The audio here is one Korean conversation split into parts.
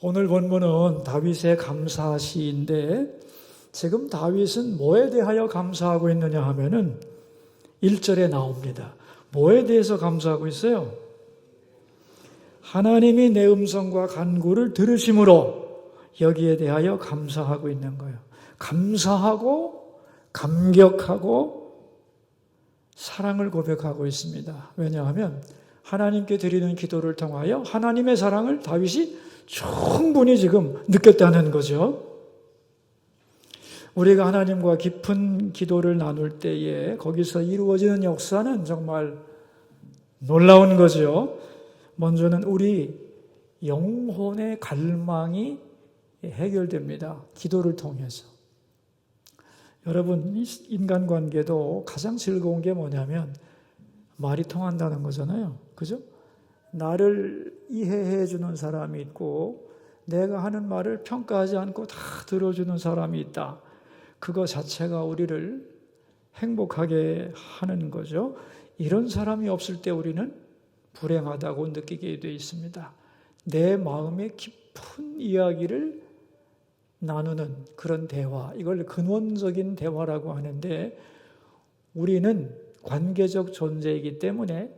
오늘 본문은 다윗의 감사 시인데 지금 다윗은 뭐에 대하여 감사하고 있느냐 하면은 1절에 나옵니다. 뭐에 대해서 감사하고 있어요? 하나님이 내 음성과 간구를 들으심으로 여기에 대하여 감사하고 있는 거예요. 감사하고 감격하고 사랑을 고백하고 있습니다. 왜냐하면 하나님께 드리는 기도를 통하여 하나님의 사랑을 다윗이 충분히 지금 느꼈다는 거죠. 우리가 하나님과 깊은 기도를 나눌 때에 거기서 이루어지는 역사는 정말 놀라운 거죠. 먼저는 우리 영혼의 갈망이 해결됩니다. 기도를 통해서. 여러분, 인간관계도 가장 즐거운 게 뭐냐면 말이 통한다는 거잖아요. 그죠? 나를 이해해 주는 사람이 있고 내가 하는 말을 평가하지 않고 다 들어주는 사람이 있다. 그거 자체가 우리를 행복하게 하는 거죠. 이런 사람이 없을 때 우리는 불행하다고 느끼게 되어 있습니다. 내 마음의 깊은 이야기를 나누는 그런 대화, 이걸 근원적인 대화라고 하는데 우리는 관계적 존재이기 때문에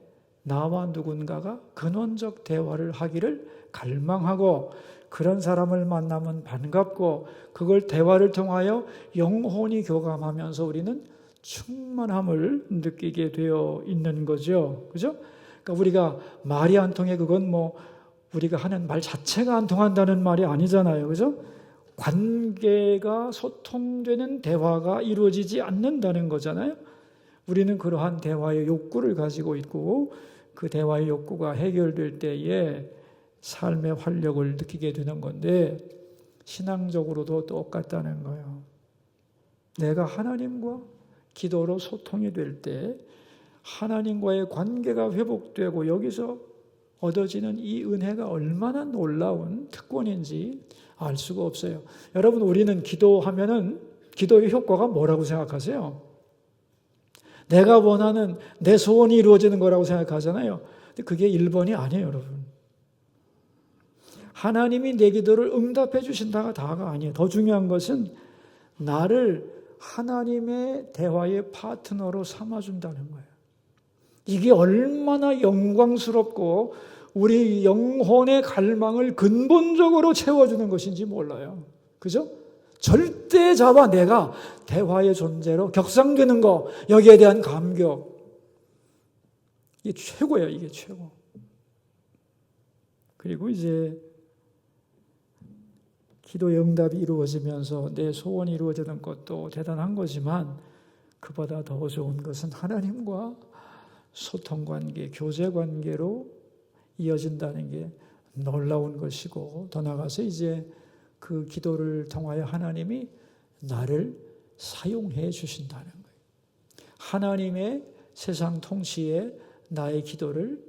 나와 누군가가 근원적 대화를 하기를 갈망하고 그런 사람을 만나면 반갑고 그걸 대화를 통하여 영혼이 교감하면서 우리는 충만함을 느끼게 되어 있는 거죠. 그죠? 그러니까 우리가 말이 안 통해 그건 우리가 하는 말 자체가 안 통한다는 말이 아니잖아요. 그죠? 관계가 소통되는 대화가 이루어지지 않는다는 거잖아요. 우리는 그러한 대화의 욕구를 가지고 있고 그 대화의 욕구가 해결될 때에 삶의 활력을 느끼게 되는 건데 신앙적으로도 똑같다는 거예요. 내가 하나님과 기도로 소통이 될 때 하나님과의 관계가 회복되고 여기서 얻어지는 이 은혜가 얼마나 놀라운 특권인지 알 수가 없어요. 여러분, 우리는 기도하면은 기도의 효과가 뭐라고 생각하세요? 내가 원하는 내 소원이 이루어지는 거라고 생각하잖아요. 근데 그게 1번이 아니에요, 여러분. 하나님이 내 기도를 응답해 주신다가 다가 아니에요. 더 중요한 것은 나를 하나님의 대화의 파트너로 삼아준다는 거예요. 이게 얼마나 영광스럽고 우리 영혼의 갈망을 근본적으로 채워주는 것인지 몰라요. 그죠? 절대 잡아 내가 대화의 존재로 격상되는 거, 여기에 대한 감격. 이게 최고예요, 이게 최고. 그리고 이제 기도의 응답이 이루어지면서 내 소원이 이루어지는 것도 대단한 거지만 그보다 더 좋은 것은 하나님과 소통관계, 교제관계로 이어진다는 게 놀라운 것이고 더 나아가서 이제 그 기도를 통하여 하나님이 나를 사용해 주신다는 거예요. 하나님의 세상 통치에 나의 기도를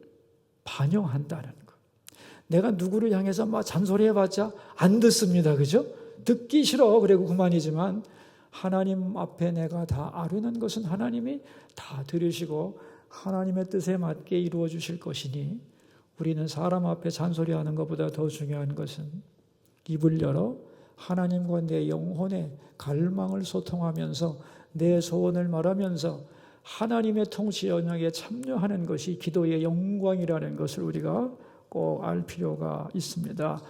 반영한다는 거예요. 내가 누구를 향해서 막 잔소리해봤자 안 듣습니다. 그죠? 듣기 싫어. 그리고 그만이지만 하나님 앞에 내가 다 아뢰는 것은 하나님이 다 들으시고 하나님의 뜻에 맞게 이루어 주실 것이니 우리는 사람 앞에 잔소리하는 것보다 더 중요한 것은 입을 열어 하나님과 내 영혼의 갈망을 소통하면서 내 소원을 말하면서 하나님의 통치 영역에 참여하는 것이 기도의 영광이라는 것을 우리가 꼭 알 필요가 있습니다.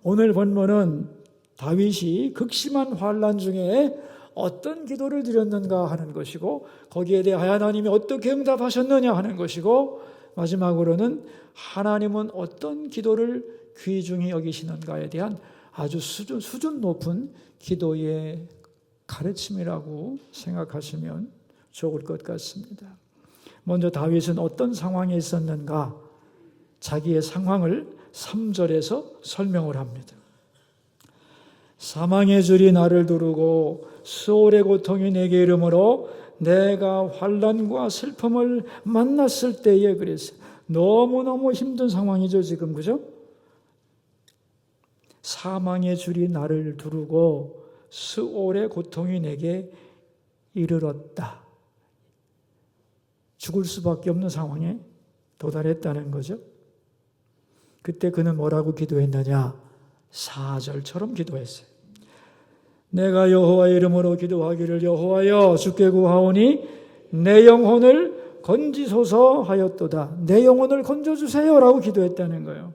오늘 본문은 다윗이 극심한 환난 중에 어떤 기도를 드렸는가 하는 것이고 거기에 대해 하나님이 어떻게 응답하셨느냐 하는 것이고 마지막으로는 하나님은 어떤 기도를 귀중히 여기시는가에 대한 아주 수준 높은 기도의 가르침이라고 생각하시면 좋을 것 같습니다. 먼저 다윗은 어떤 상황에 있었는가? 자기의 상황을 3절에서 설명을 합니다. 사망의 줄이 나를 두르고 수월의 고통이 내게 이르므로 내가 환난과 슬픔을 만났을 때에 그랬어요. 너무너무 힘든 상황이죠, 지금. 그죠? 사망의 줄이 나를 두르고 수월의 고통이 내게 이르렀다. 죽을 수밖에 없는 상황에 도달했다는 거죠. 그때 그는 뭐라고 기도했느냐? 4절처럼 기도했어요. 내가 여호와의 이름으로 기도하기를 여호와여 주께 구하오니 내 영혼을 건지소서 하였도다. 내 영혼을 건져주세요라고 기도했다는 거예요.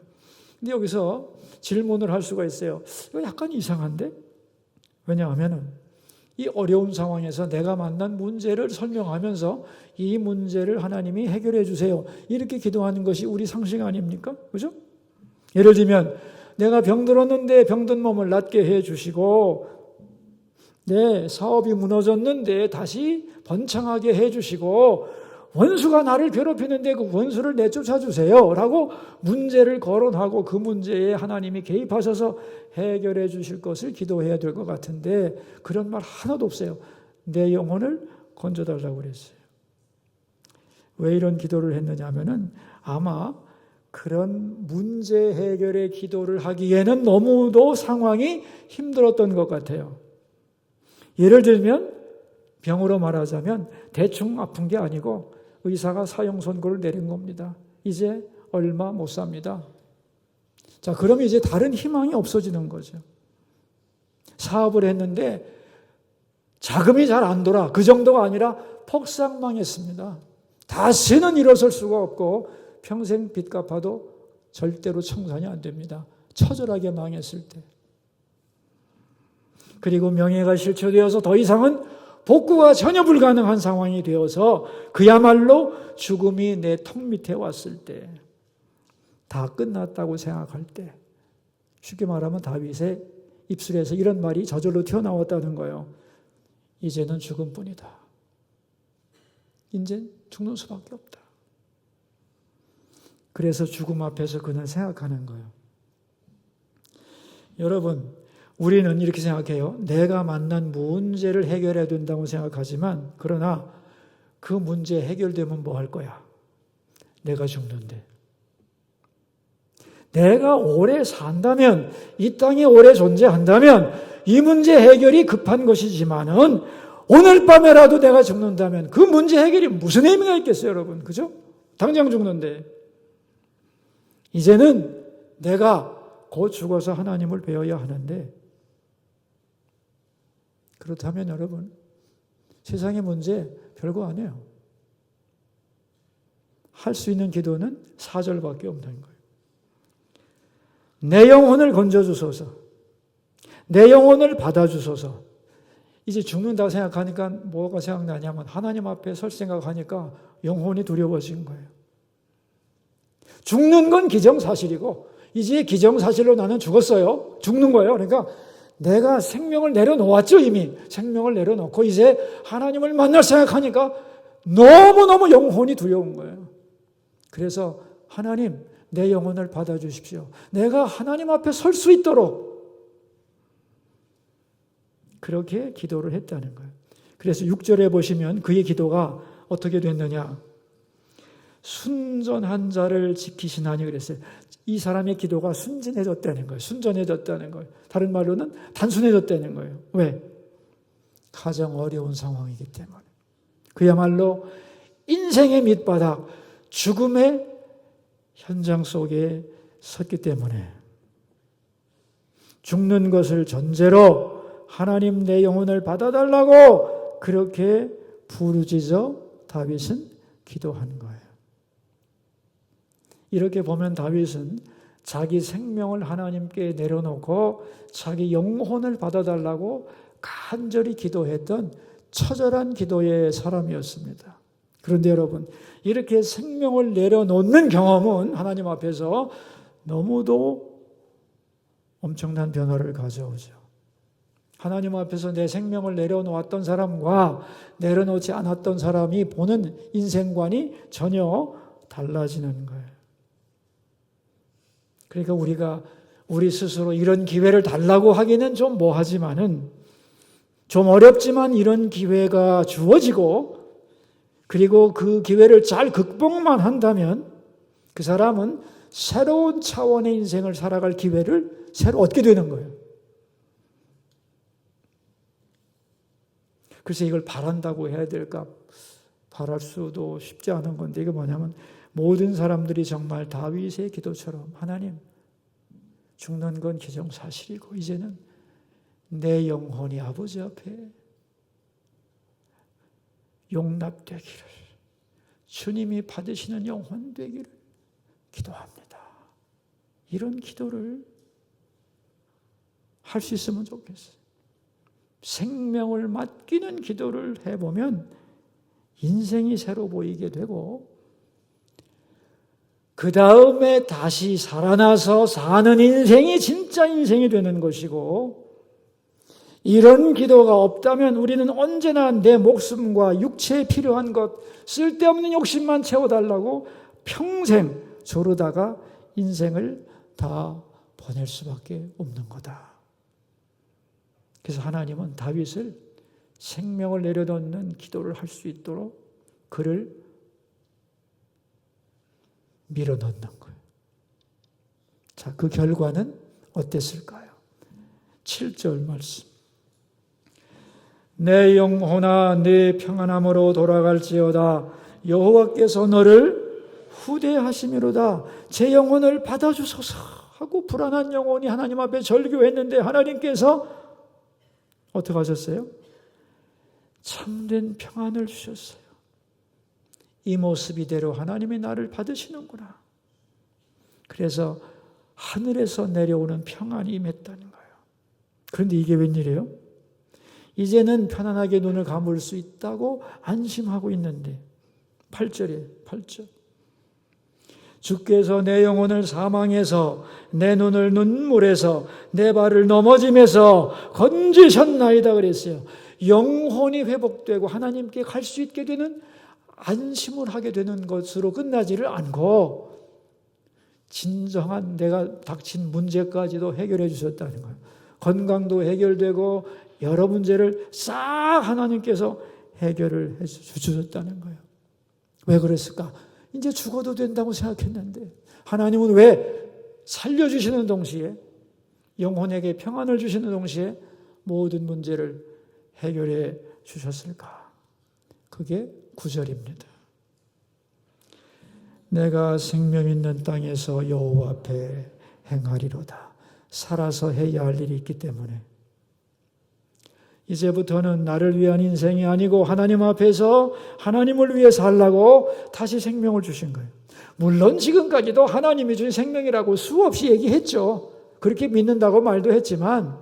근데 여기서 질문을 할 수가 있어요. 이거 약간 이상한데? 왜냐하면 이 어려운 상황에서 내가 만난 문제를 설명하면서 이 문제를 하나님이 해결해 주세요. 이렇게 기도하는 것이 우리 상식 아닙니까? 그죠? 예를 들면 내가 병들었는데 병든 몸을 낫게 해 주시고 내 사업이 무너졌는데 다시 번창하게 해 주시고 원수가 나를 괴롭히는데 그 원수를 내쫓아 주세요 라고 문제를 거론하고 그 문제에 하나님이 개입하셔서 해결해 주실 것을 기도해야 될 것 같은데 그런 말 하나도 없어요. 내 영혼을 건져달라고 그랬어요. 왜 이런 기도를 했느냐 하면은 아마 그런 문제 해결의 기도를 하기에는 너무도 상황이 힘들었던 것 같아요. 예를 들면 병으로 말하자면 대충 아픈 게 아니고 의사가 사형 선고를 내린 겁니다. 이제 얼마 못 삽니다. 자, 그러면 이제 다른 희망이 없어지는 거죠. 사업을 했는데 자금이 잘 안 돌아. 그 정도가 아니라 폭삭 망했습니다. 다시는 일어설 수가 없고 평생 빚 갚아도 절대로 청산이 안 됩니다. 처절하게 망했을 때. 그리고 명예가 실추되어서 더 이상은 복구가 전혀 불가능한 상황이 되어서 그야말로 죽음이 내 턱 밑에 왔을 때, 다 끝났다고 생각할 때, 쉽게 말하면 다윗의 입술에서 이런 말이 저절로 튀어나왔다는 거예요. 이제는 죽음뿐이다. 이제 죽는 수밖에 없다. 그래서 죽음 앞에서 그는 생각하는 거예요. 여러분, 우리는 이렇게 생각해요. 내가 만난 문제를 해결해야 된다고 생각하지만 그러나 그 문제 해결되면 뭐 할 거야? 내가 죽는데. 내가 오래 산다면, 이 땅에 오래 존재한다면 이 문제 해결이 급한 것이지만은 오늘 밤에라도 내가 죽는다면 그 문제 해결이 무슨 의미가 있겠어요, 여러분? 그죠? 당장 죽는데. 이제는 내가 곧 죽어서 하나님을 배워야 하는데 그렇다면 여러분, 세상의 문제 별거 아니에요. 할 수 있는 기도는 4절밖에 없는 거예요. 내 영혼을 건져주소서. 내 영혼을 받아주소서. 이제 죽는다고 생각하니까 뭐가 생각나냐면 하나님 앞에 설 생각하니까 영혼이 두려워진 거예요. 죽는 건 기정사실이고 이제 기정사실로 나는 죽었어요. 죽는 거예요. 그러니까 내가 생명을 내려놓았죠. 이미 생명을 내려놓고 이제 하나님을 만날 생각하니까 너무너무 영혼이 두려운 거예요. 그래서 하나님, 내 영혼을 받아주십시오. 내가 하나님 앞에 설 수 있도록 그렇게 기도를 했다는 거예요. 그래서 6절에 보시면 그의 기도가 어떻게 됐느냐. 순전한 자를 지키시나니 그랬어요. 이 사람의 기도가 순진해졌다는 거예요. 순전해졌다는 거예요. 다른 말로는 단순해졌다는 거예요. 왜? 가장 어려운 상황이기 때문에. 그야말로 인생의 밑바닥, 죽음의 현장 속에 섰기 때문에 죽는 것을 전제로 하나님 내 영혼을 받아달라고 그렇게 부르짖어 다윗은 기도한 거예요. 이렇게 보면 다윗은 자기 생명을 하나님께 내려놓고 자기 영혼을 받아달라고 간절히 기도했던 처절한 기도의 사람이었습니다. 그런데 여러분, 이렇게 생명을 내려놓는 경험은 하나님 앞에서 너무도 엄청난 변화를 가져오죠. 하나님 앞에서 내 생명을 내려놓았던 사람과 내려놓지 않았던 사람이 보는 인생관이 전혀 달라지는 거예요. 그러니까 우리가 우리 스스로 이런 기회를 달라고 하기는 좀 뭐하지만은 좀 어렵지만 이런 기회가 주어지고 그리고 그 기회를 잘 극복만 한다면 그 사람은 새로운 차원의 인생을 살아갈 기회를 새로 얻게 되는 거예요. 그래서 이걸 바란다고 해야 될까? 바랄 수도 쉽지 않은 건데 이게 뭐냐면 모든 사람들이 정말 다윗의 기도처럼 하나님, 죽는 건 기정사실이고 이제는 내 영혼이 아버지 앞에 용납되기를, 주님이 받으시는 영혼 되기를 기도합니다. 이런 기도를 할 수 있으면 좋겠어요. 생명을 맡기는 기도를 해보면 인생이 새로 보이게 되고 그 다음에 다시 살아나서 사는 인생이 진짜 인생이 되는 것이고, 이런 기도가 없다면 우리는 언제나 내 목숨과 육체에 필요한 것, 쓸데없는 욕심만 채워달라고 평생 조르다가 인생을 다 보낼 수밖에 없는 거다. 그래서 하나님은 다윗을 생명을 내려놓는 기도를 할 수 있도록 그를 밀어넣는 거예요. 자, 그 결과는 어땠을까요? 7절 말씀. 내 영혼아 내 평안함으로 돌아갈지어다. 여호와께서 너를 후대하심이로다. 제 영혼을 받아주소서 하고 불안한 영혼이 하나님 앞에 절규했는데 하나님께서 어떻게 하셨어요? 참된 평안을 주셨어요. 이 모습 이대로 하나님이 나를 받으시는구나. 그래서 하늘에서 내려오는 평안이 임했다는 거예요. 그런데 이게 웬일이에요? 이제는 편안하게 눈을 감을 수 있다고 안심하고 있는데 8절이에요. 8절. 주께서 내 영혼을 사망에서 내 눈을 눈물에서 내 발을 넘어짐에서 건지셨나이다 그랬어요. 영혼이 회복되고 하나님께 갈 수 있게 되는 안심을 하게 되는 것으로 끝나지를 않고 진정한 내가 닥친 문제까지도 해결해 주셨다는 거예요. 건강도 해결되고 여러 문제를 싹 하나님께서 해결을 해 주셨다는 거예요. 왜 그랬을까? 이제 죽어도 된다고 생각했는데 하나님은 왜 살려주시는 동시에 영혼에게 평안을 주시는 동시에 모든 문제를 해결해 주셨을까? 그게 9절입니다. 내가 생명 있는 땅에서 여호와 앞에 행하리로다. 살아서 해야 할 일이 있기 때문에 이제부터는 나를 위한 인생이 아니고 하나님 앞에서 하나님을 위해 살라고 다시 생명을 주신 거예요. 물론 지금까지도 하나님이 준 생명이라고 수없이 얘기했죠. 그렇게 믿는다고 말도 했지만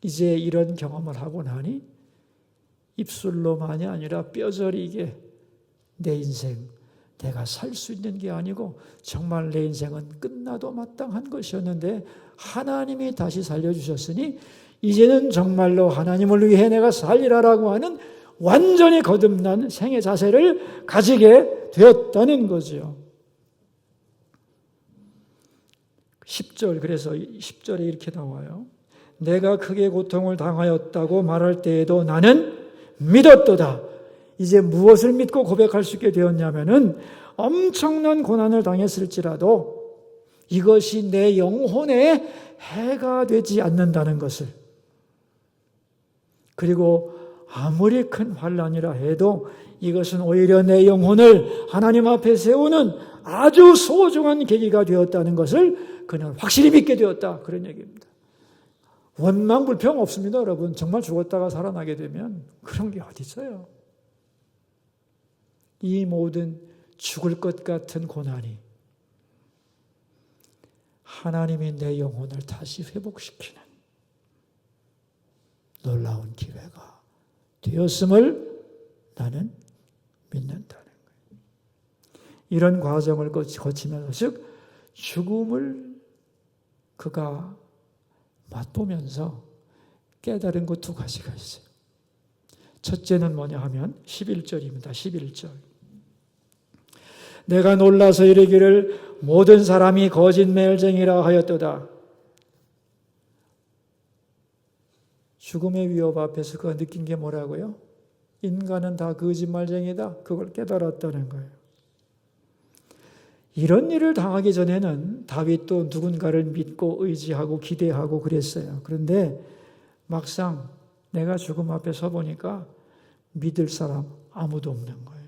이제 이런 경험을 하고 나니 입술로만이 아니라 뼈저리게 내 인생 내가 살 수 있는 게 아니고 정말 내 인생은 끝나도 마땅한 것이었는데 하나님이 다시 살려주셨으니 이제는 정말로 하나님을 위해 내가 살리라라고 하는 완전히 거듭난 생애 자세를 가지게 되었다는 거죠. 10절, 그래서 10절에 이렇게 나와요. 내가 크게 고통을 당하였다고 말할 때에도 나는 믿었도다. 이제 무엇을 믿고 고백할 수 있게 되었냐면은 엄청난 고난을 당했을지라도 이것이 내 영혼에 해가 되지 않는다는 것을, 그리고 아무리 큰 환난이라 해도 이것은 오히려 내 영혼을 하나님 앞에 세우는 아주 소중한 계기가 되었다는 것을 그는 확실히 믿게 되었다. 그런 얘기입니다. 원망 불평 없습니다, 여러분. 정말 죽었다가 살아나게 되면 그런 게 어디 있어요? 이 모든 죽을 것 같은 고난이 하나님이 내 영혼을 다시 회복시키는 놀라운 기회가 되었음을 나는 믿는다는 거예요. 이런 과정을 거치면서 즉 죽음을 그가 맛보면서 깨달은 것 두 가지가 있어요. 첫째는 뭐냐 하면 11절입니다. 11절. 내가 놀라서 이르기를 모든 사람이 거짓말쟁이라 하였도다. 죽음의 위협 앞에서 그가 느낀 게 뭐라고요? 인간은 다 거짓말쟁이다. 그걸 깨달았다는 거예요. 이런 일을 당하기 전에는 다윗도 누군가를 믿고 의지하고 기대하고 그랬어요. 그런데 막상 내가 죽음 앞에 서보니까 믿을 사람 아무도 없는 거예요.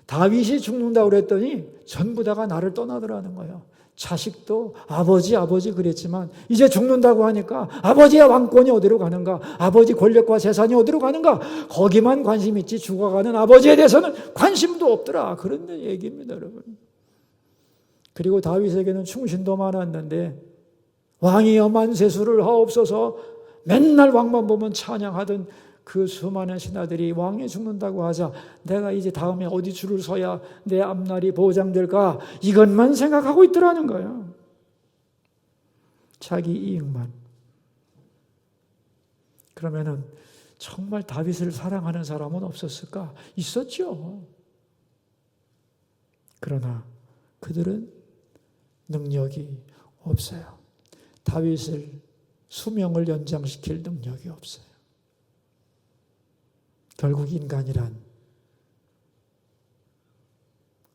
다윗이 죽는다고 그랬더니 전부 다가 나를 떠나더라는 거예요. 자식도 아버지 그랬지만 이제 죽는다고 하니까 아버지의 왕권이 어디로 가는가, 아버지 권력과 재산이 어디로 가는가, 거기만 관심 있지 죽어가는 아버지에 대해서는 관심도 없더라. 그런 얘기입니다, 여러분. 그리고 다윗에게는 충신도 많았는데 왕이여 만세수를 하옵소서 맨날 왕만 보면 찬양하던 그 수많은 신하들이 왕이 죽는다고 하자 내가 이제 다음에 어디 줄을 서야 내 앞날이 보장될까, 이것만 생각하고 있더라는 거예요. 자기 이익만. 그러면은 정말 다윗을 사랑하는 사람은 없었을까? 있었죠. 그러나 그들은 능력이 없어요. 다윗을 수명을 연장시킬 능력이 없어요. 결국 인간이란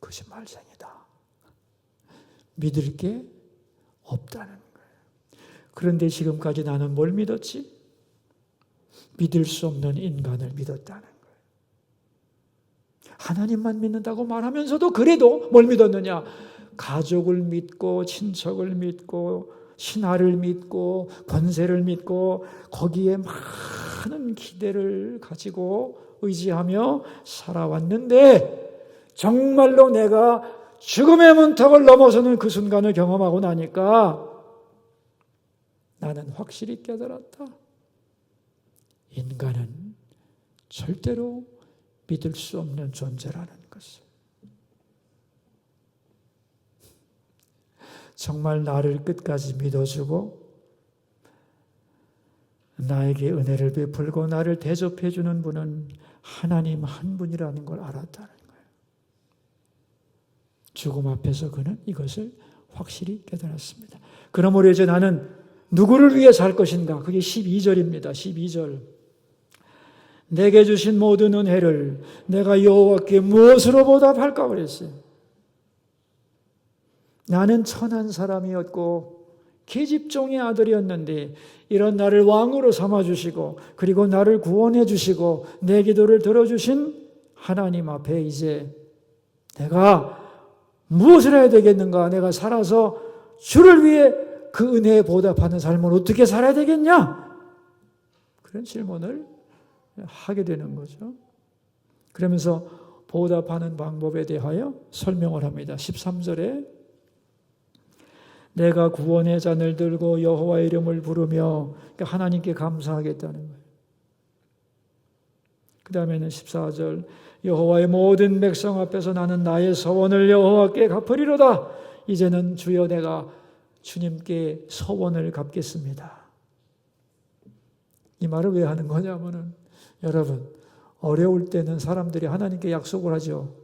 거짓말쟁이다. 믿을 게 없다는 거예요. 그런데 지금까지 나는 뭘 믿었지? 믿을 수 없는 인간을 믿었다는 거예요. 하나님만 믿는다고 말하면서도 그래도 뭘 믿었느냐? 가족을 믿고 친척을 믿고 신하를 믿고 권세를 믿고 거기에 많은 기대를 가지고 의지하며 살아왔는데 정말로 내가 죽음의 문턱을 넘어서는 그 순간을 경험하고 나니까 나는 확실히 깨달았다. 인간은 절대로 믿을 수 없는 존재라는 것을. 정말 나를 끝까지 믿어주고 나에게 은혜를 베풀고 나를 대접해 주는 분은 하나님 한 분이라는 걸 알았다는 거예요. 죽음 앞에서 그는 이것을 확실히 깨달았습니다. 그러므로 이제 나는 누구를 위해 살 것인가? 그게 12절입니다. 12절. 내게 주신 모든 은혜를 내가 여호와께 무엇으로 보답할까 그랬어요. 나는 천한 사람이었고 계집종의 아들이었는데 이런 나를 왕으로 삼아주시고 그리고 나를 구원해 주시고 내 기도를 들어주신 하나님 앞에 이제 내가 무엇을 해야 되겠는가? 내가 살아서 주를 위해 그 은혜에 보답하는 삶을 어떻게 살아야 되겠냐? 그런 질문을 하게 되는 거죠. 그러면서 보답하는 방법에 대하여 설명을 합니다. 13절에 내가 구원의 잔을 들고 여호와의 이름을 부르며 하나님께 감사하겠다는 거예요. 그 다음에는 14절 여호와의 모든 백성 앞에서 나는 나의 서원을 여호와께 갚으리로다. 이제는 주여 내가 주님께 서원을 갚겠습니다. 이 말을 왜 하는 거냐면은 여러분 어려울 때는 사람들이 하나님께 약속을 하죠.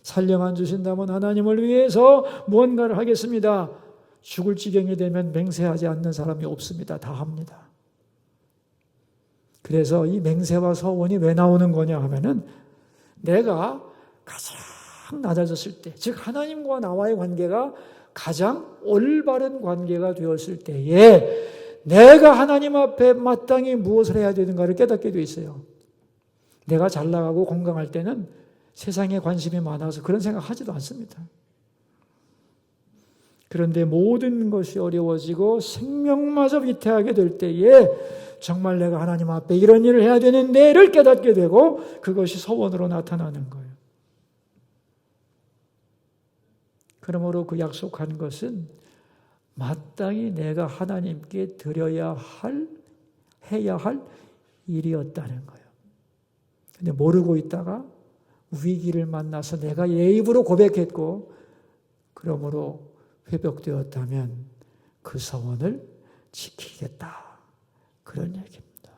살령 안 주신다면 하나님을 위해서 무언가를 하겠습니다. 죽을 지경이 되면 맹세하지 않는 사람이 없습니다. 다 합니다. 그래서 이 맹세와 서원이 왜 나오는 거냐 하면은 내가 가장 낮아졌을 때, 즉 하나님과 나와의 관계가 가장 올바른 관계가 되었을 때에 내가 하나님 앞에 마땅히 무엇을 해야 되는가를 깨닫게 돼 있어요. 내가 잘 나가고 건강할 때는 세상에 관심이 많아서 그런 생각하지도 않습니다. 그런데 모든 것이 어려워지고 생명마저 위태하게 될 때에 정말 내가 하나님 앞에 이런 일을 해야 되는데를 깨닫게 되고 그것이 서원으로 나타나는 거예요. 그러므로 그 약속한 것은 마땅히 내가 하나님께 드려야 해야 할 일이었다는 거예요. 근데 모르고 있다가 위기를 만나서 내가 내 입으로 고백했고 그러므로 회복되었다면 그 서원을 지키겠다. 그런 얘기입니다.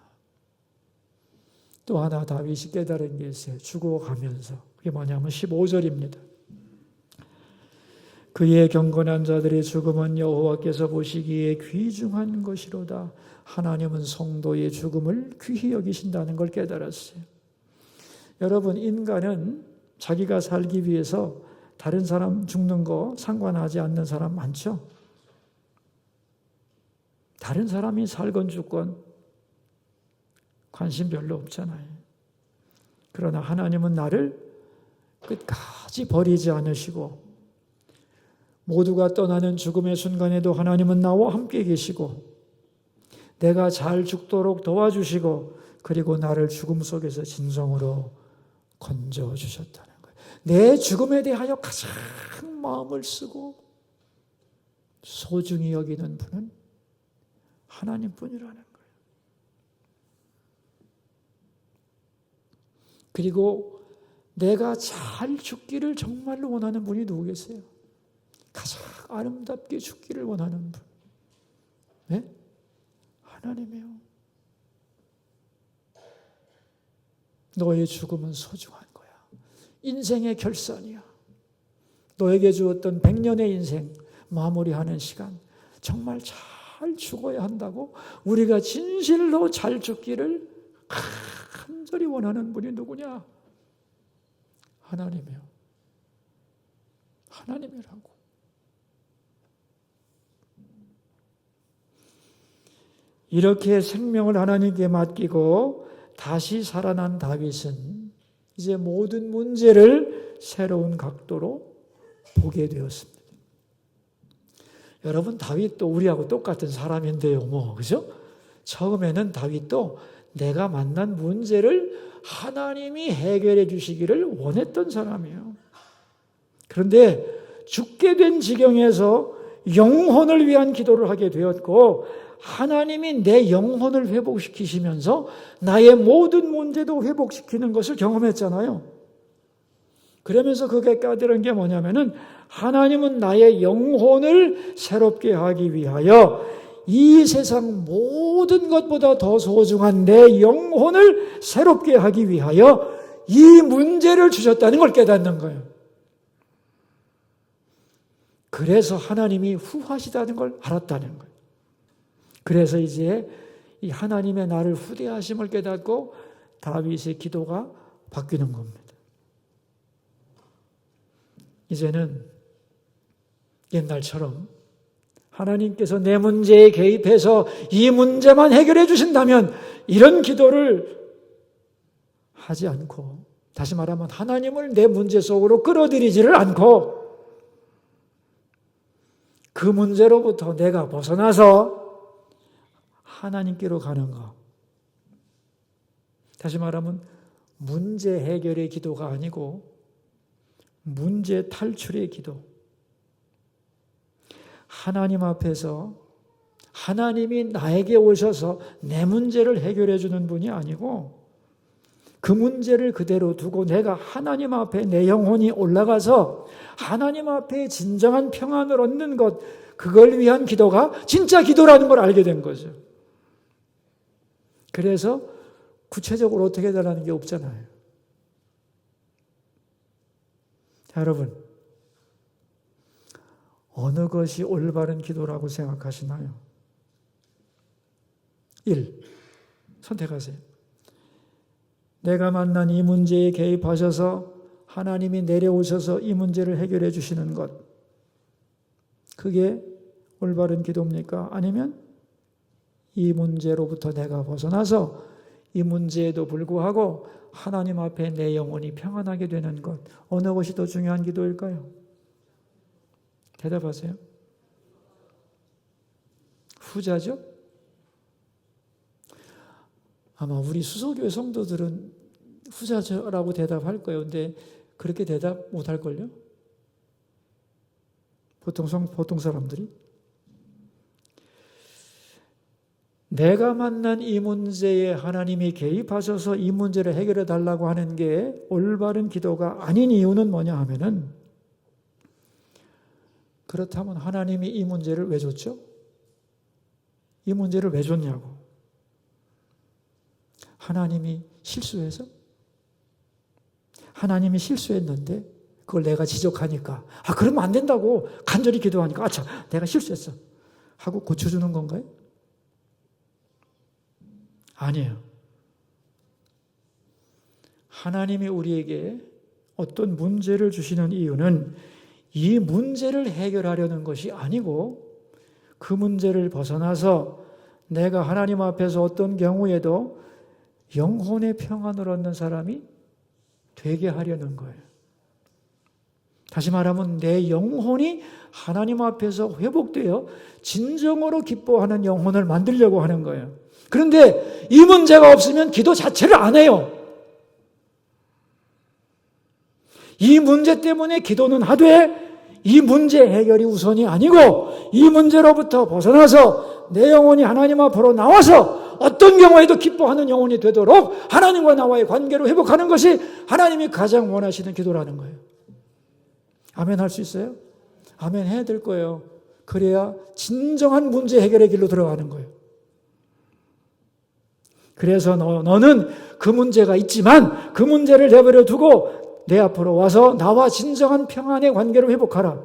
또 하나 다윗이 깨달은 게 있어요. 죽어가면서. 그게 뭐냐면 15절입니다. 그의 경건한 자들의 죽음은 여호와께서 보시기에 귀중한 것이로다. 하나님은 성도의 죽음을 귀히 여기신다는 걸 깨달았어요. 여러분 인간은 자기가 살기 위해서 다른 사람 죽는 거 상관하지 않는 사람 많죠? 다른 사람이 살건 죽건 관심 별로 없잖아요. 그러나 하나님은 나를 끝까지 버리지 않으시고 모두가 떠나는 죽음의 순간에도 하나님은 나와 함께 계시고 내가 잘 죽도록 도와주시고 그리고 나를 죽음 속에서 진성으로 건져주셨다는 거예요. 내 죽음에 대하여 가장 마음을 쓰고 소중히 여기는 분은 하나님뿐이라는 거예요. 그리고 내가 잘 죽기를 정말로 원하는 분이 누구겠어요? 가장 아름답게 죽기를 원하는 분. 네? 하나님이요. 너의 죽음은 소중한 거야. 인생의 결산이야. 너에게 주었던 100년의 인생 마무리하는 시간 정말 잘 죽어야 한다고 우리가 진실로 잘 죽기를 간절히 원하는 분이 누구냐? 하나님이요. 하나님이라고. 이렇게 생명을 하나님께 맡기고 다시 살아난 다윗은 이제 모든 문제를 새로운 각도로 보게 되었습니다. 여러분, 다윗도 우리하고 똑같은 사람인데요, 그죠? 처음에는 다윗도 내가 만난 문제를 하나님이 해결해 주시기를 원했던 사람이에요. 그런데 죽게 된 지경에서 영혼을 위한 기도를 하게 되었고 하나님이 내 영혼을 회복시키시면서 나의 모든 문제도 회복시키는 것을 경험했잖아요. 그러면서 그게 깨달은 게 뭐냐면은 하나님은 나의 영혼을 새롭게 하기 위하여 이 세상 모든 것보다 더 소중한 내 영혼을 새롭게 하기 위하여 이 문제를 주셨다는 걸 깨닫는 거예요. 그래서 하나님이 후하시다는 걸 알았다는 거예요. 그래서 이제 이 하나님의 나를 후대하심을 깨닫고 다윗의 기도가 바뀌는 겁니다. 이제는 옛날처럼 하나님께서 내 문제에 개입해서 이 문제만 해결해 주신다면 이런 기도를 하지 않고, 다시 말하면 하나님을 내 문제 속으로 끌어들이지를 않고 그 문제로부터 내가 벗어나서 하나님께로 가는 것. 다시 말하면 문제 해결의 기도가 아니고 문제 탈출의 기도. 하나님 앞에서 하나님이 나에게 오셔서 내 문제를 해결해 주는 분이 아니고 그 문제를 그대로 두고 내가 하나님 앞에 내 영혼이 올라가서 하나님 앞에 진정한 평안을 얻는 것, 그걸 위한 기도가 진짜 기도라는 걸 알게 된 거죠. 그래서 구체적으로 어떻게 해달라는 게 없잖아요. 자, 여러분, 어느 것이 올바른 기도라고 생각하시나요? 1. 선택하세요. 내가 만난 이 문제에 개입하셔서 하나님이 내려오셔서 이 문제를 해결해 주시는 것, 그게 올바른 기도입니까? 아니면 이 문제로부터 내가 벗어나서 이 문제에도 불구하고 하나님 앞에 내 영혼이 평안하게 되는 것, 어느 것이 더 중요한 기도일까요? 대답하세요. 후자죠? 아마 우리 수소교회 성도들은 후자라고 대답할 거예요. 근데 그렇게 대답 못할걸요? 보통 사람들이. 내가 만난 이 문제에 하나님이 개입하셔서 이 문제를 해결해 달라고 하는 게 올바른 기도가 아닌 이유는 뭐냐 하면은, 그렇다면 하나님이 이 문제를 왜 줬죠? 이 문제를 왜 줬냐고. 하나님이 실수해서? 하나님이 실수했는데 그걸 내가 지적하니까 그러면 안 된다고 간절히 기도하니까 참 내가 실수했어 하고 고쳐주는 건가요? 아니에요. 하나님이 우리에게 어떤 문제를 주시는 이유는 이 문제를 해결하려는 것이 아니고 그 문제를 벗어나서 내가 하나님 앞에서 어떤 경우에도 영혼의 평안을 얻는 사람이 되게 하려는 거예요. 다시 말하면 내 영혼이 하나님 앞에서 회복되어 진정으로 기뻐하는 영혼을 만들려고 하는 거예요. 그런데 이 문제가 없으면 기도 자체를 안 해요. 이 문제 때문에 기도는 하되 이 문제 해결이 우선이 아니고 이 문제로부터 벗어나서 내 영혼이 하나님 앞으로 나와서 어떤 경우에도 기뻐하는 영혼이 되도록 하나님과 나와의 관계를 회복하는 것이 하나님이 가장 원하시는 기도라는 거예요. 아멘 할 수 있어요? 아멘 해야 될 거예요. 그래야 진정한 문제 해결의 길로 들어가는 거예요. 그래서 너는 그 문제가 있지만 그 문제를 내버려 두고 내 앞으로 와서 나와 진정한 평안의 관계를 회복하라.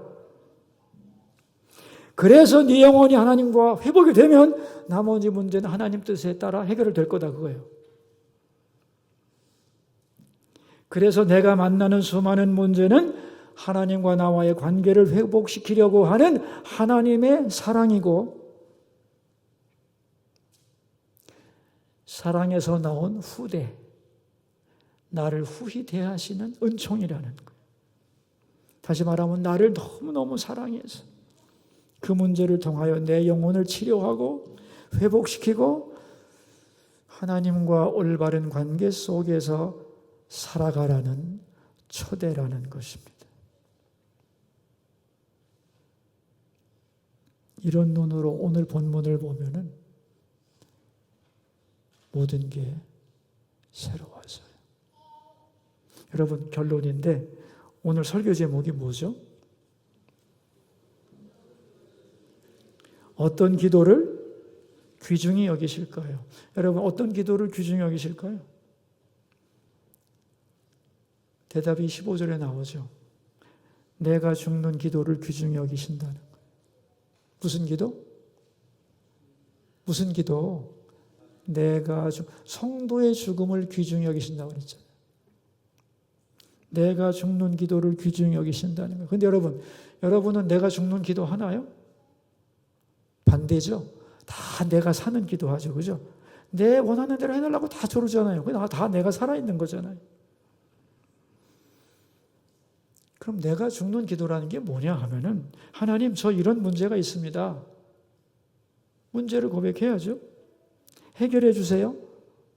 그래서 네 영혼이 하나님과 회복이 되면 나머지 문제는 하나님 뜻에 따라 해결될 거다 그거예요. 그래서 내가 만나는 수많은 문제는 하나님과 나와의 관계를 회복시키려고 하는 하나님의 사랑이고 사랑에서 나온 후대, 나를 후히 대하시는 은총이라는 거예요. 다시 말하면 나를 너무너무 사랑해서 그 문제를 통하여 내 영혼을 치료하고 회복시키고 하나님과 올바른 관계 속에서 살아가라는 초대라는 것입니다. 이런 눈으로 오늘 본문을 보면은 모든 게 새로워져요. 여러분, 결론인데 오늘 설교 제목이 뭐죠? 어떤 기도를 귀중히 여기실까요? 여러분, 어떤 기도를 귀중히 여기실까요? 대답이 15절에 나오죠. 내가 죽는 기도를 귀중히 여기신다는 거예요. 무슨 기도? 무슨 기도? 내가 성도의 죽음을 귀중히 여기신다고 그랬잖아요. 내가 죽는 기도를 귀중히 여기신다는 거예요. 그런데 여러분은 내가 죽는 기도 하나요? 반대죠. 다 내가 사는 기도하죠. 그죠? 내 원하는 대로 해달라고 다 저러잖아요. 다 내가 살아있는 거잖아요. 그럼 내가 죽는 기도라는 게 뭐냐 하면은 하나님, 저 이런 문제가 있습니다. 문제를 고백해야죠. 해결해 주세요.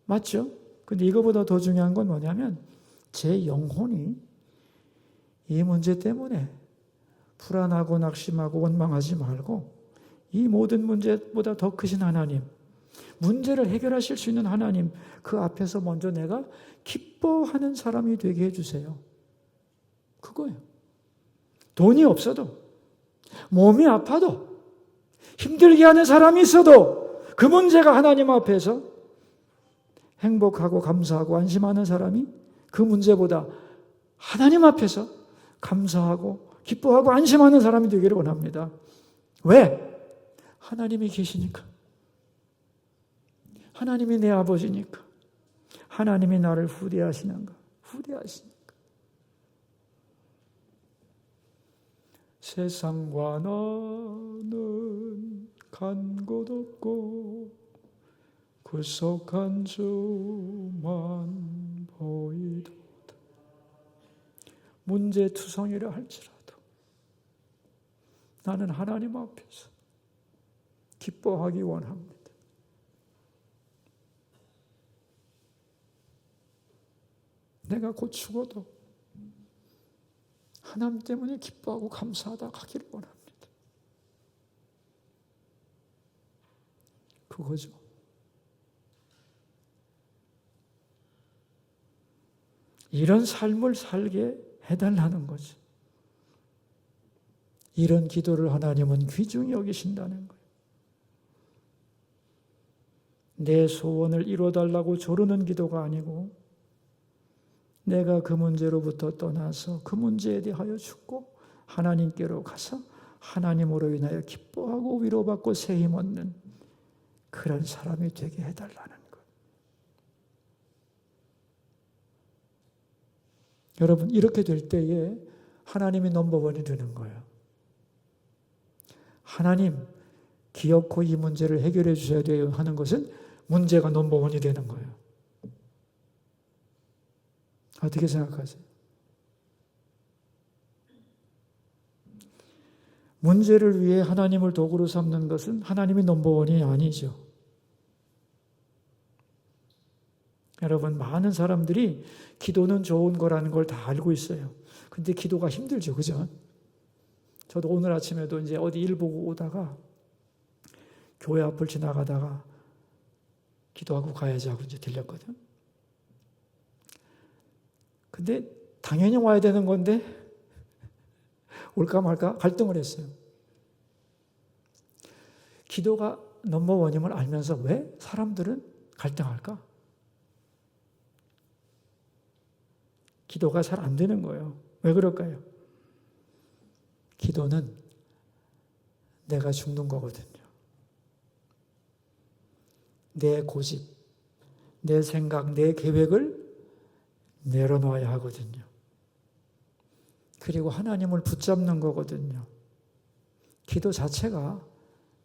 맞죠? 근데 이거보다 더 중요한 건 뭐냐면 제 영혼이 이 문제 때문에 불안하고 낙심하고 원망하지 말고 이 모든 문제보다 더 크신 하나님, 문제를 해결하실 수 있는 하나님, 그 앞에서 먼저 내가 기뻐하는 사람이 되게 해주세요. 그거예요. 돈이 없어도, 몸이 아파도, 힘들게 하는 사람이 있어도 그 문제가 하나님 앞에서 행복하고 감사하고 안심하는 사람이 그 문제보다 하나님 앞에서 감사하고 기뻐하고 안심하는 사람이 되기를 원합니다. 왜? 하나님이 계시니까. 하나님이 내 아버지니까. 하나님이 나를 후대하시는가? 후대하시니까. 세상과 나는 간 곳 없고 구속한 주만 보이도다. 문제투성이라 할지라도 나는 하나님 앞에서 기뻐하기 원합니다. 내가 곧 죽어도 하나님 때문에 기뻐하고 감사하다 가기를 원합니다. 그거죠. 이런 삶을 살게 해달라는 거죠. 이런 기도를 하나님은 귀중히 여기신다는 거예요. 내 소원을 이뤄달라고 조르는 기도가 아니고 내가 그 문제로부터 떠나서 그 문제에 대하여 죽고 하나님께로 가서 하나님으로 인하여 기뻐하고 위로받고 새 힘 얻는 그런 사람이 되게 해달라는 거예요. 여러분, 이렇게 될 때에 하나님이 넘버원이 되는 거예요. 하나님, 기어코 이 문제를 해결해 주셔야 돼요 하는 것은 문제가 넘버원이 되는 거예요. 어떻게 생각하세요? 문제를 위해 하나님을 도구로 삼는 것은 하나님이 넘버원이 아니죠. 여러분, 많은 사람들이 기도는 좋은 거라는 걸 다 알고 있어요. 근데 기도가 힘들죠. 그죠? 저도 오늘 아침에도 이제 어디 일 보고 오다가 교회 앞을 지나가다가 기도하고 가야지 하고 이제 들렸거든. 근데 당연히 와야 되는 건데 올까 말까 갈등을 했어요. 기도가 넘버원임을 알면서 왜 사람들은 갈등할까? 기도가 잘 안 되는 거예요. 왜 그럴까요? 기도는 내가 죽는 거거든요. 내 고집, 내 생각, 내 계획을 내려놓아야 하거든요. 그리고 하나님을 붙잡는 거거든요. 기도 자체가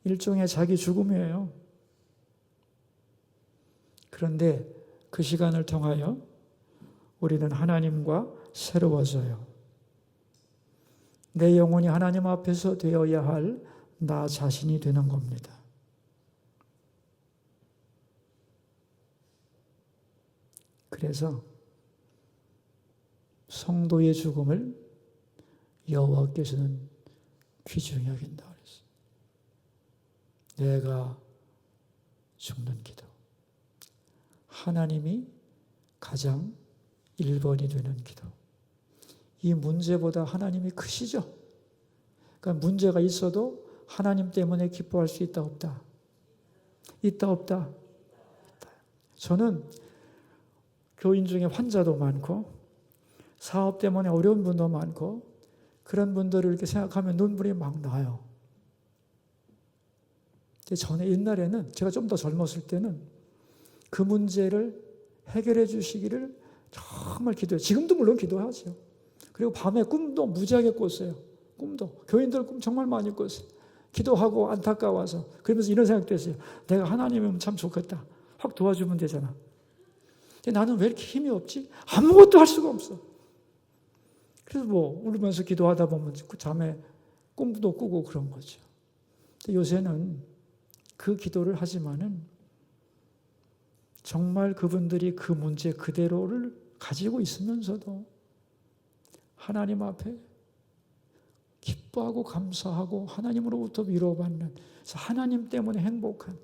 일종의 자기 죽음이에요. 그런데 그 시간을 통하여 우리는 하나님과 새로워져요. 내 영혼이 하나님 앞에서 되어야 할 나 자신이 되는 겁니다. 그래서 성도의 죽음을 여호와께서는 귀중히 여긴다 그랬어요. 내가 죽는 기도. 하나님이 가장 1번이 되는 기도. 이 문제보다 하나님이 크시죠? 그러니까 문제가 있어도 하나님 때문에 기뻐할 수 있다 없다? 있다 없다? 저는 교인 중에 환자도 많고 사업 때문에 어려운 분도 많고 그런 분들을 이렇게 생각하면 눈물이 막 나요. 전에 옛날에는 제가 좀 더 젊었을 때는 그 문제를 해결해 주시기를 정말 기도해요. 지금도 물론 기도하죠. 그리고 밤에 꿈도 무지하게 꿨어요. 꿈도. 교인들 꿈 정말 많이 꿨어요. 기도하고 안타까워서. 그러면서 이런 생각도 했어요. 내가 하나님이면 참 좋겠다. 확 도와주면 되잖아. 근데 나는 왜 이렇게 힘이 없지? 아무것도 할 수가 없어. 그래서 뭐 울면서 기도하다 보면 잠에 꿈도 꾸고 그런 거죠. 근데 요새는 그 기도를 하지만은 정말 그분들이 그 문제 그대로를 가지고 있으면서도 하나님 앞에 기뻐하고 감사하고 하나님으로부터 위로받는, 그래서 하나님 때문에 행복한,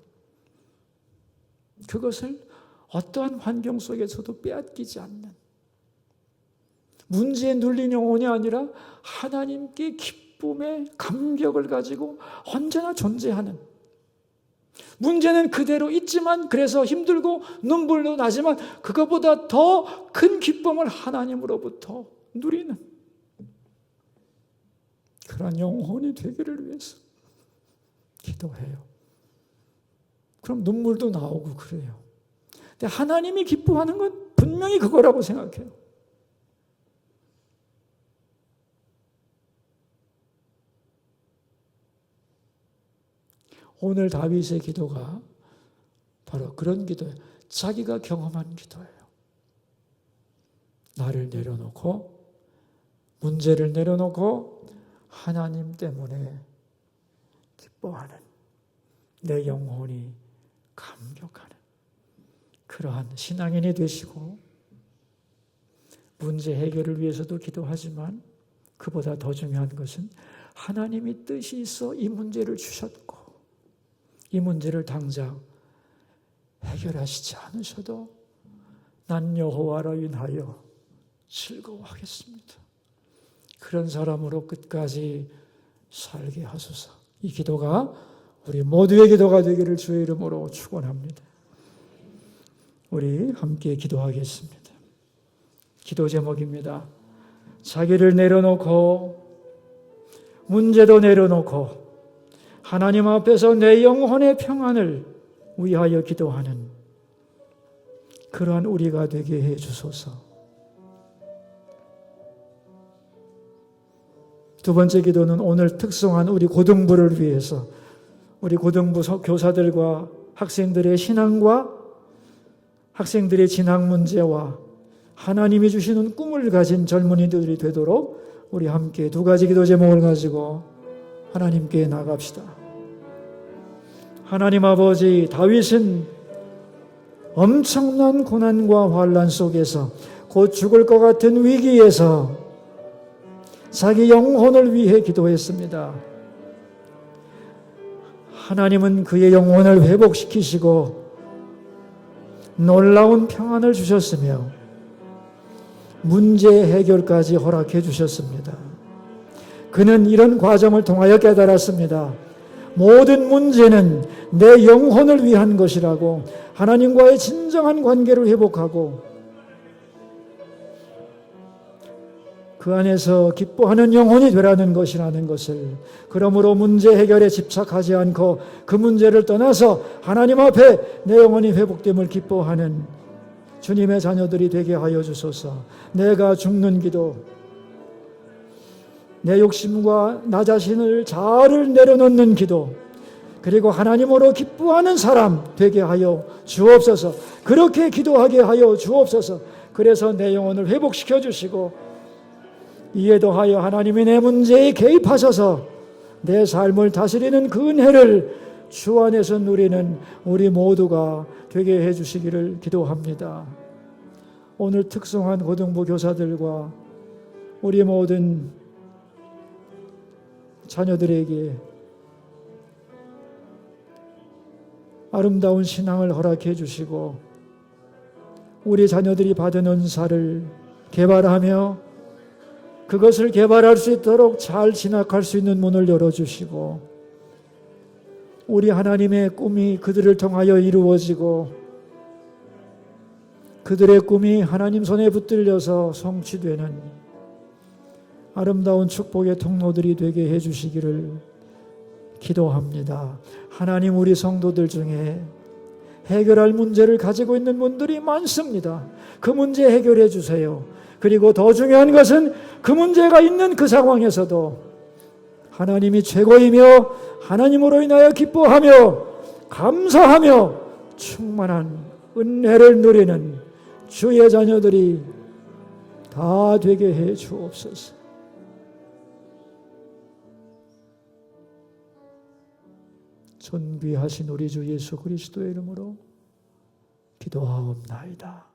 그것을 어떠한 환경 속에서도 빼앗기지 않는, 문제에 눌린 영혼이 아니라 하나님께 기쁨의 감격을 가지고 언제나 존재하는, 문제는 그대로 있지만 그래서 힘들고 눈물도 나지만 그것보다 더 큰 기쁨을 하나님으로부터 누리는 그런 영혼이 되기를 위해서 기도해요. 그럼 눈물도 나오고 그래요. 근데 하나님이 기뻐하는 건 분명히 그거라고 생각해요. 오늘 다윗의 기도가 바로 그런 기도예요. 자기가 경험한 기도예요. 나를 내려놓고, 문제를 내려놓고 하나님 때문에 기뻐하는, 내 영혼이 감격하는 그러한 신앙인이 되시고, 문제 해결을 위해서도 기도하지만 그보다 더 중요한 것은 하나님이 뜻이 있어 이 문제를 주셨고 이 문제를 당장 해결하시지 않으셔도 난 여호와로 인하여 즐거워하겠습니다. 그런 사람으로 끝까지 살게 하소서. 이 기도가 우리 모두의 기도가 되기를 주의 이름으로 축원합니다. 우리 함께 기도하겠습니다. 기도 제목입니다. 자기를 내려놓고, 문제도 내려놓고 하나님 앞에서 내 영혼의 평안을 위하여 기도하는 그러한 우리가 되게 해 주소서. 두 번째 기도는 오늘 특성한 우리 고등부를 위해서, 우리 고등부 교사들과 학생들의 신앙과 학생들의 진학 문제와 하나님이 주시는 꿈을 가진 젊은이들이 되도록 우리 함께 두 가지 기도 제목을 가지고 하나님께 나갑시다. 하나님 아버지, 다윗은 엄청난 고난과 환난 속에서 곧 죽을 것 같은 위기에서 자기 영혼을 위해 기도했습니다. 하나님은 그의 영혼을 회복시키시고 놀라운 평안을 주셨으며 문제 해결까지 허락해 주셨습니다. 그는 이런 과정을 통하여 깨달았습니다. 모든 문제는 내 영혼을 위한 것이라고, 하나님과의 진정한 관계를 회복하고 그 안에서 기뻐하는 영혼이 되라는 것이라는 것을, 그러므로 문제 해결에 집착하지 않고 그 문제를 떠나서 하나님 앞에 내 영혼이 회복됨을 기뻐하는 주님의 자녀들이 되게 하여 주소서. 내가 죽는 기도, 내 욕심과 나 자신을 자아를 내려놓는 기도, 그리고 하나님으로 기뻐하는 사람 되게 하여 주옵소서. 그렇게 기도하게 하여 주옵소서. 그래서 내 영혼을 회복시켜 주시고 이에 더하여 하나님이 내 문제에 개입하셔서 내 삶을 다스리는 그 은혜를 주 안에서 누리는 우리 모두가 되게 해 주시기를 기도합니다. 오늘 특성한 고등부 교사들과 우리 모든 자녀들에게 아름다운 신앙을 허락해 주시고 우리 자녀들이 받은 은사를 개발하며 그것을 개발할 수 있도록 잘 진학할 수 있는 문을 열어주시고 우리 하나님의 꿈이 그들을 통하여 이루어지고 그들의 꿈이 하나님 손에 붙들려서 성취되는 아름다운 축복의 통로들이 되게 해주시기를 기도합니다. 하나님, 우리 성도들 중에 해결할 문제를 가지고 있는 분들이 많습니다. 그 문제 해결해 주세요. 그리고 더 중요한 것은 그 문제가 있는 그 상황에서도 하나님이 최고이며 하나님으로 인하여 기뻐하며 감사하며 충만한 은혜를 누리는 주의 자녀들이 다 되게 해 주옵소서. 존귀하신 우리 주 예수 그리스도의 이름으로 기도하옵나이다.